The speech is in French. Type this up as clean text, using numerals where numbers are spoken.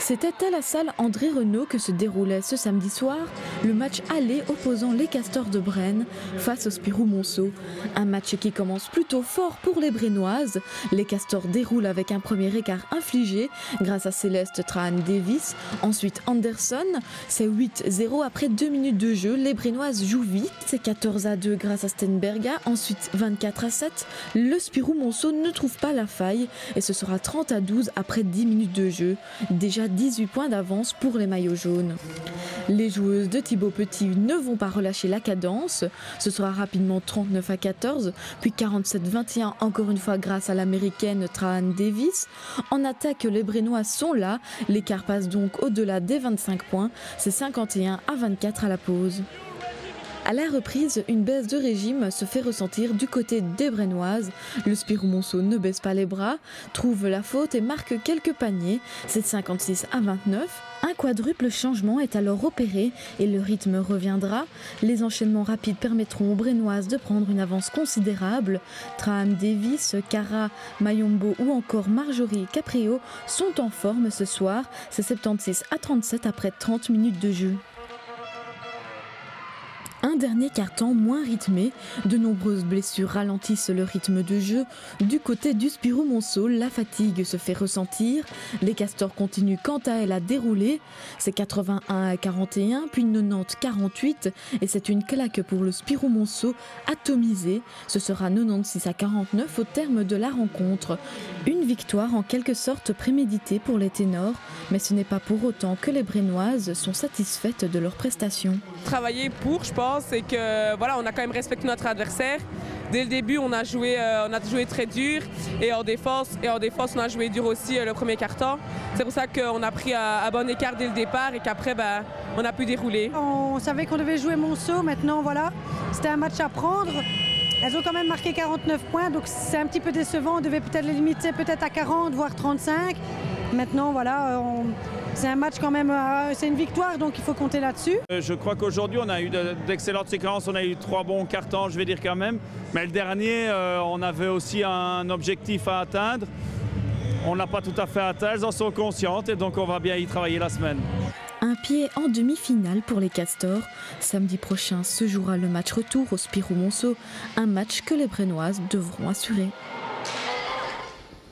C'était à la salle André Renaud que se déroulait ce samedi soir le match aller opposant les Castors de Brennes face au Spirou Monceau. Un match qui commence plutôt fort pour les Brennoises. Les Castors déroulent avec un premier écart infligé grâce à Céleste Trahan-Davis. Ensuite Anderson, c'est 8-0 après 2 minutes de jeu. Les Brennoises jouent vite, c'est 14-2 grâce à Stenberga. Ensuite 24-7, le Spirou Monceau ne trouve pas la faille et ce sera 30-12 après 10 minutes de jeu. Déjà 18 points d'avance pour les maillots jaunes. Les joueuses de Thibaut Petit ne vont pas relâcher la cadence. Ce sera rapidement 39-14, puis 47-21 encore une fois grâce à l'américaine Trahan-Davis. En attaque, les Brennois sont là. L'écart passe donc au-delà des 25 points. C'est 51-24 à la pause. À la reprise, une baisse de régime se fait ressentir du côté des Brennoises. Le Spirou Monceau ne baisse pas les bras, trouve la faute et marque quelques paniers. C'est 56-29. Un quadruple changement est alors opéré et le rythme reviendra. Les enchaînements rapides permettront aux Brennoises de prendre une avance considérable. Trahan-Davis, Cara, Mayombo ou encore Marjorie Caprio sont en forme ce soir. C'est 76-37 après 30 minutes de jeu. Un dernier quart-temps moins rythmé, de nombreuses blessures ralentissent le rythme de jeu. Du côté du Spirou Monceau, la fatigue se fait ressentir. Les Castors continuent quant à elles à dérouler. C'est 81-41, puis 90-48 et c'est une claque pour le Spirou Monceau atomisé. Ce sera 96-49 au terme de la rencontre. Une victoire en quelque sorte préméditée pour les ténors, mais ce n'est pas pour autant que les Brennoises sont satisfaites de leurs prestations. Travailler pour, je pense, c'est que voilà, on a quand même respecté notre adversaire. Dès le début, on a joué très dur et en défense, on a joué dur aussi le premier quart-temps. C'est pour ça qu'on a pris un bon écart dès le départ et qu'après, on a pu dérouler. On savait qu'on devait jouer Monceau, maintenant voilà, c'était un match à prendre. Elles ont quand même marqué 49 points, donc c'est un petit peu décevant. On devait peut-être les limiter peut-être à 40, voire 35. Maintenant, voilà, c'est un match quand même, c'est une victoire, donc il faut compter là-dessus. Je crois qu'aujourd'hui, on a eu d'excellentes séquences, on a eu 3 bons cartons, je vais dire quand même. Mais le dernier, on avait aussi un objectif à atteindre. On ne l'a pas tout à fait atteint, elles en sont conscientes et donc on va bien y travailler la semaine. Un pied en demi-finale pour les Castors. Samedi prochain se jouera le match retour au Spirou Monceau, un match que les Brennoises devront assurer.